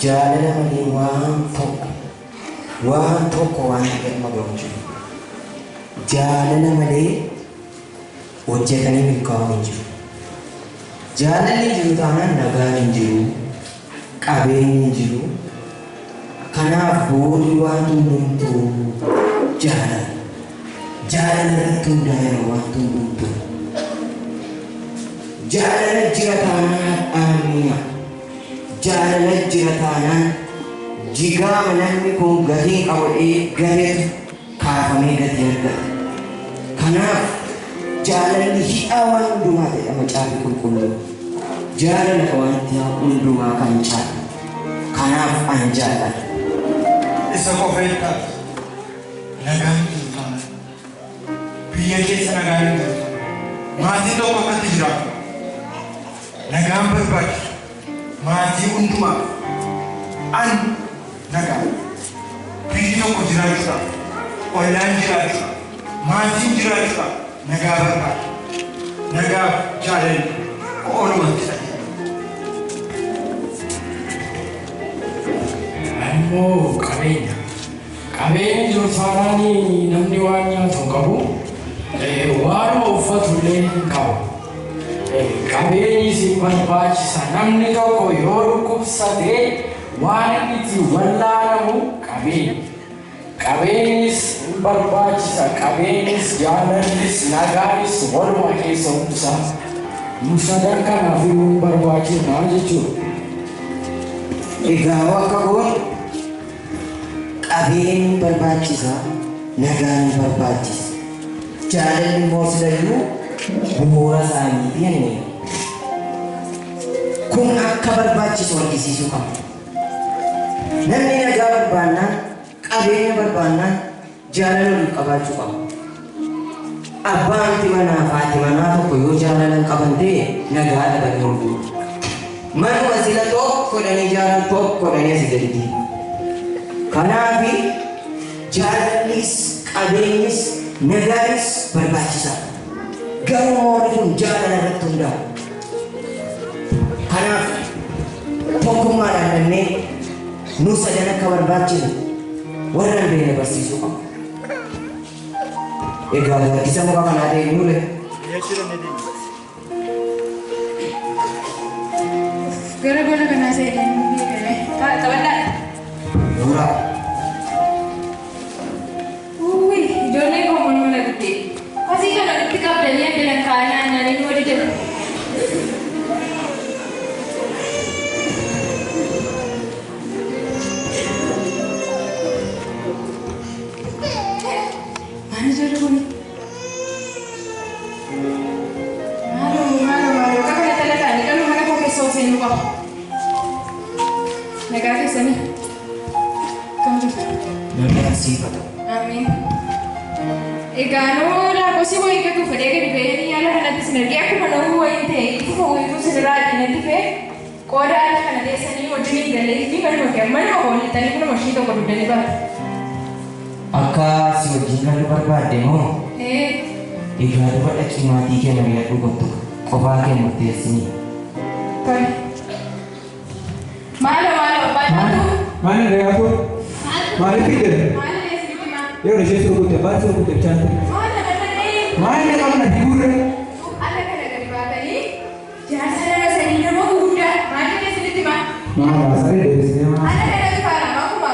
jaalala malee waan tokko waan jedhama gochuu jaalala malee hojjetanii milkaa'uu hin jiru. Jaalalli jiru taanaan nagaan hin jiru, qabeenyi hin jiru. Kanaaf boodni waan hundumtuu jaalala irratti hundaa'e waan hundumtuu jaalala jira taanaan aamiina. Jaalala jira taanaan jigaama namni kun gatii qabatee gareetu kaafamee gatii argata. Kanaaf jaalalli hidhaa waan hundumaa jedhama Macaafa Qulqulluu. Jaalala wanti hundumaa kan caalu. Kanaaf an jaalala. Isa qofa hiikkaatu nagaan hin taane biyya keessa nagaan hin taane maatii tokko akkatti jiraatu nagaan barbaachisa. Maatii hundumaa an nagaa biyyi tokko jiraachuudha, ollaan jiraachuudha, maatiin jiraachuudha, nagaa barbaada. Nagaaf jaalalli oolumatti ta'e. Ammoo qabeenya jiru taanaanii namni waan nyaatu hin qabu, waan uffatu illee hin qabu. Qabeenyi si barbaachisa. Namni tokko yoo dhukkubsatee waan inni itti wallaanamu qabeenya. Qabeenyis hin barbaachisa. Qabeenyis, jaalallis, nagaanis walumaa keessa hundisaa. Nu sadan kanaaf hin barbaachisa jechuudha. Egaa akka goon qabeenyi barbaachisa, nagaan barbaachisa. Jaalalli mooslayyuu bu'uura isaaniiti jennee kun akka barbaachisu argisiisuu qaba. Namni nagaa barbaannaan, qabeenya barbaannaan jaalala waliif qabaachuu qaba. Abbaan manaa fi haati manaa tokko yoo jaalalan qaban ta'e nagaa dhabanii oolu. Manuma sila tokko godhanii ijaaran tokko godhanii asii gadi. Kanaaf jaalallis, qabeenyis, nagaanis barbaachisaadha. Garuu warri kun jaalala irratti hundaa'u. Kanaaf tokkummaadhaan dannee nu sadan akka barbaachisu warra hin beekne barsiisuu qabu. Egaa gaaddisa muka kanaa ta'e nuule. Gara gola kanaa seedan taphataa. Suuraa. Ijoollee koomuu nama laguttee. Asii kana itti qabdanii adda kaanaa naannoo wali jiru. Mana jiru kun? Maaloo kakak talaga ni kalau mana kau kesal sini kau. Nagaa kesana. Kamu. Nagaa sifat. Amin. Egaanoo lakkoofsi wayii gadi fedhee gadi ba'ee yaala kanatti sinargee akkuma namni wayii ta'e ifa wayiitu sinirraa addunyaatti fe'e qooda haala kana deessanii wajjin hin galee fi manuma oolitanii kun mashii tokko dugdanii baatu. Akka si wajjin galuu barbaadde moo? Egaa dubara cimaatii kenna miidhaguu qabdu qofaa kennu teessinii. Tole. Maalo abbaan baatu? Maali reyaatu? Maali fiidere? Maalo deessinitti maa? Yoo ishee surgutte baal surgutte chaante. Maali qabna digurre? Alla kana gadi baatanii jaarsa nama sadii nama guguddaa maali deessinitti maa? Maali asirri deebisee maa? Alla kana faana akkuma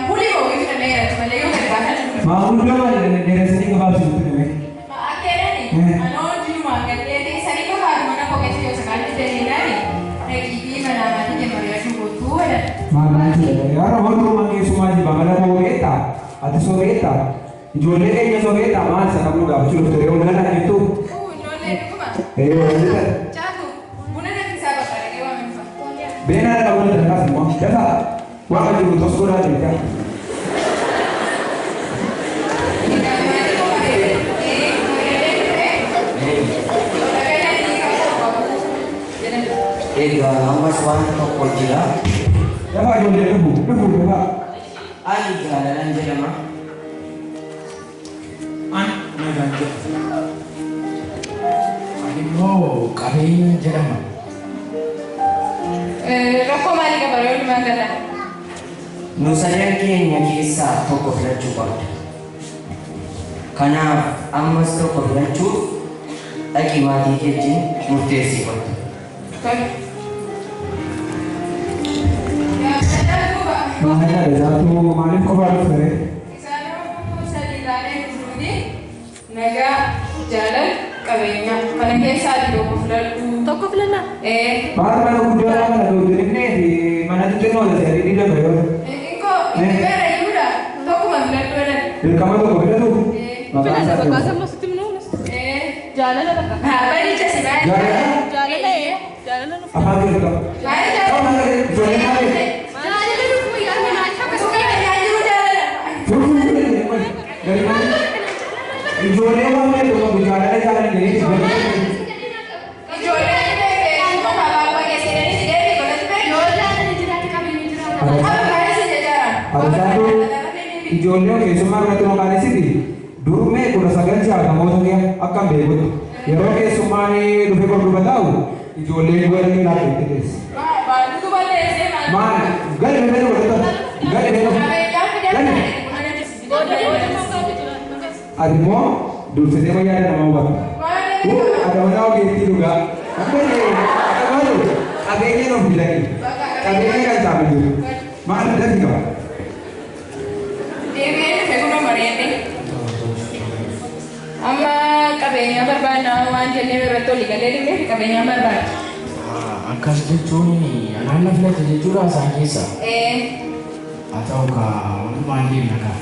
hulii oomishuu danda'eera malee yoo gadi baatan. Maa hundaa maali dheeressanii gabaabsuu dhufe? Akhirnya, ano cuma kerja sani kok harus mana kok kecil sekali dari nari. Lagi mana mati yang Maria cukup tua dan. Mana sih? Ya orang manggil semua di bangala Sovieta, atau Sovieta. Jualnya kayaknya Sovieta, mas. Kamu nggak perlu dari mana itu? Jualnya itu mah. Iya. Jatuh. Bunda nanti sahabat ada kewa memang. Benar kamu terima semua. Jasa. Wah juga terus kurang juga. Egaa mas waan tokko jira. Dapat jualnya debu dapat. Ani jaalalan jedhama. Ani nagaan Ani immoo qabeenya jedhama. Rakkoo maalii eega bareedumaa gala. Nu sadan keenya keessaa tokko filachuu qabda. Kanaaf ammas tokko filachuuf dhaqii maatii kee wajjin murteessii qabda. Mana ada satu malam kau baru sore. Nagaa jalan qabeenya kana keessaa tokko filadhu. Tokko filanna? Baru mana udah mana tuh jadi di mana tuh channel ada jadi di dalam ya. Inko ini beda juga. Tokko mana filadhu ada. Dari kamu tuh beda tuh. Filanna bakasa maksudnya mana? Jalan apa? Apa ini cah sih? Jalan ya. Jalan apa? Apa itu kau? Jalan. Kau mana? Jalan mana? Dari mana? Ijoollee waan ta'eef tokko biqilaa jaalala gahee Ijoollee beekuu maqaa waaqessinanii si deebii godhatu ijoollee jiraatu qabeenya jiraatu. Akka baay'ee si Addaatu ijoollee keessumaa irratti maqaan isiti durmee 1960 akka beekutti yeroo keessummaan dhufe gurgurba taa'u ijoollee godhanii laafeetti keessa. Maal gadi beekuu godhata gadi beekuu gadi. Adimmoo dursitee fayyaa nama hubatu. Ada mana ogeettii dhugaa. Qabeenya nuuf filanii. Qabeenya kan isaaf jiru. Maal dati qaba? Deebiin fe'uudha mari'ate. Amma qabeenya barbaadna waan jennee irratti olii galee dhimmeef qabeenya barbaadna. Akkas jechuun anaan na filate jechuudha isaan keessa. Haa ta'u kaa walumaan deemna kaa.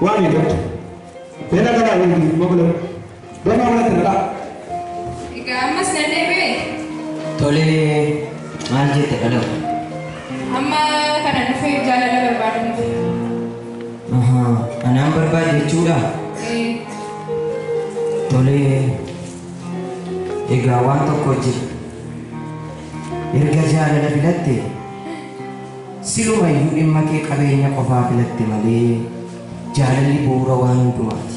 Wani itu. Beda kalau ini mobil. Beda mana tidak? Ika Mas nade be. Tole manjit kalau. Amma kana nufe jalan berbadu. Anam berbadu curah. Tole egawan to koji. Irga jalan bilatti. Siluma yudin make kabenya qofa bilatti mali. Jalan di buurawan duati.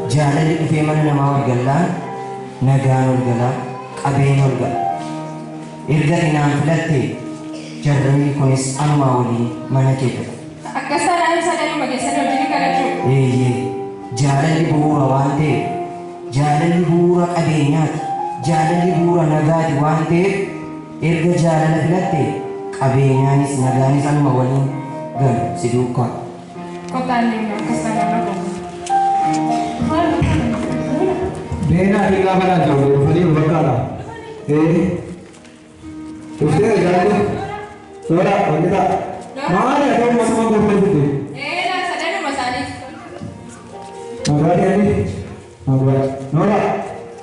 Jalan di ufe mana nama orgalan, nagaan orgala, kabenya orgala. Irga inam bilatti. Jalan kunis anuma wali mana kita. Akasaran sadar magisan ojini kalaju. Jalan di buurawan te. Jalan di buura kabenya. Jalan di buura nagadi wante. Irga jalan bilatti. Kabenya nis naganis anuma wali gal siduka. Kota ni kasana nako. Bena tinggal mana jauh, Fadil berkata. Usir jalan. Suara, kita. Mana ada masuk ke itu? Lah sadar masani. Agak ni. Agak. Nora.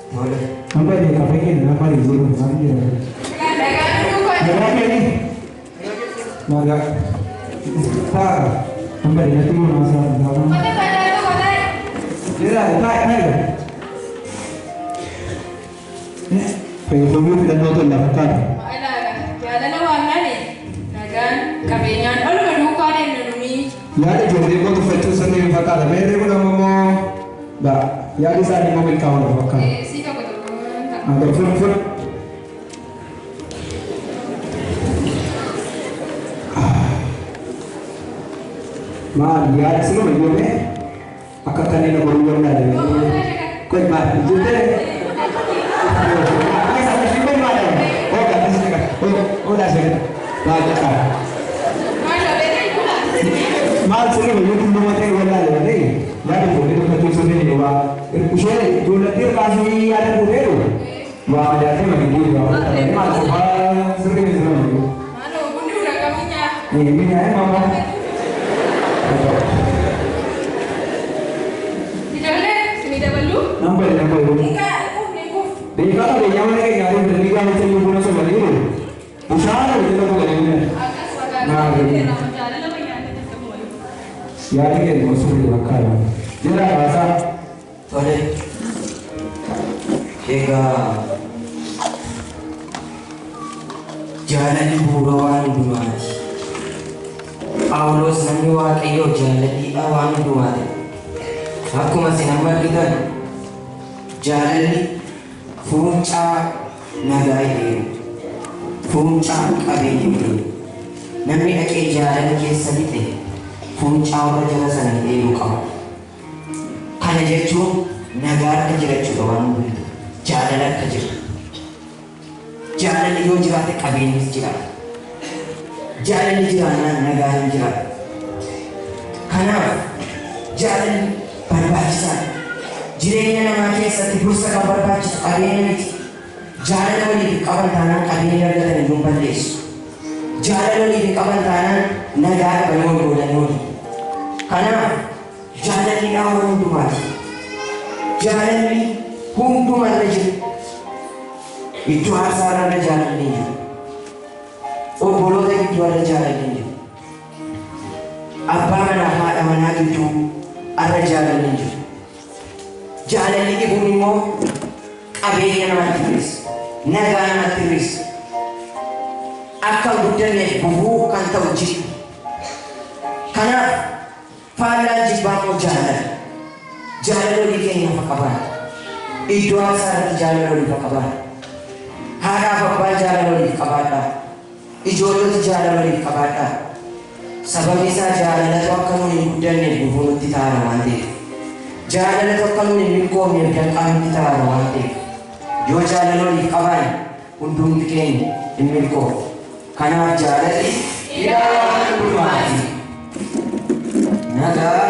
Boleh. Sampai di kafe ini, apa di sini? Sampai di. Dagan dulu kok. Agak ni. Agak. Tak. Sampai di sini masa. Kota sadar tu kota. Tidak, tak. Pengen tidak nonton lakukan. Jalan warna ni. Dagan kabenya. Lalu berduka ni nununi. Ya ada jodoh itu tu fetu sendiri fakar. Mereka pun nama bah. Ya di sana mobil kawan fakar. Sika kota. Ada fun. Ma, ya sih lo ni. Akak kan ini baru ada. Kau mah jute. Mal sini belum mati wala lagi. Jadi boleh tu betul sini ni wah. Usai jualan dia kasih ada budero. Wah jadi macam ni wah. Mal sebab sering ni. Ano, bundi udah kaminya. Ini ni mama. Tidak le, sini dah balu. Nampak. Ika, aku. Di kalau dia yang ni yang ada berliga macam ni pun semua ni. Usah ada kita tu ni. Akas waga. Nah, Jalan lah banyak kita semua. Ya ni masuk di bakar. Dia rasa Tole ega jalan di buurawan duati. Aulos namni waaqayyo jaalladhi awaan duati. Akkuma sinamma gidan jaalalli fuuncaa nagaa deemu. Fuuncaa qabeenya deemu. Namni dhaqee jaalala keessa lixe fuuncaa warra jala sana deemu qaba. Kana jechuun nagaa akka jiraachuu waan hunduu jaalala akka jiru. Jaalalli yoo jiraate qabeenyis jiraata. Jaalalli jiraannaan nagaan jiraata. Kanaaf jaalalli barbaachisaadha. Jireenya namaa keessatti dursa kan barbaachisu qabeenya miti. Jaalala waliif qaban taanaan qabeenya argatan hin balleessu. Jaalala waliif qaban taanaan nagaa dhaban godhan oolu. Kanaaf jaalalli dhaawwan hundumaati. Jaalalli hundumarra jiru. Iddoo aarsaarra jaalalli hin jiru. Obboloota gidduurra jaalalli hin jiru. Abbaa manaa haadha manaa gidduu arra jaalalli hin jiru. Jaalalli dhibuun immoo qabeenya namatti hir'isa. Nagaa namatti hir'isa. Akka guddanneef gufuu kan ta'u jiru. Kanaaf faallaa jibbaa immoo jaalala. Jaalala olii keenya fa qabaata. Iddoo aarsaarratti jaalala olii fa qabaata. Haadhaaf abbaa jaalala olii qabaadha. Ijoollota jaalala olii qabaadha. Sababni isaa jaalalatu akka nuyi hin guddanneef gufuu nutti taara waan ta'eef. Jaalalatu akka nuyi hin milkoomneef danqaa nutti taara waan ta'eef. Yoo jaalala olii qabaan hundumti keenya hin milkoomne. Kanaaf jaalalli hidhaa waan hundumaati. Nagaa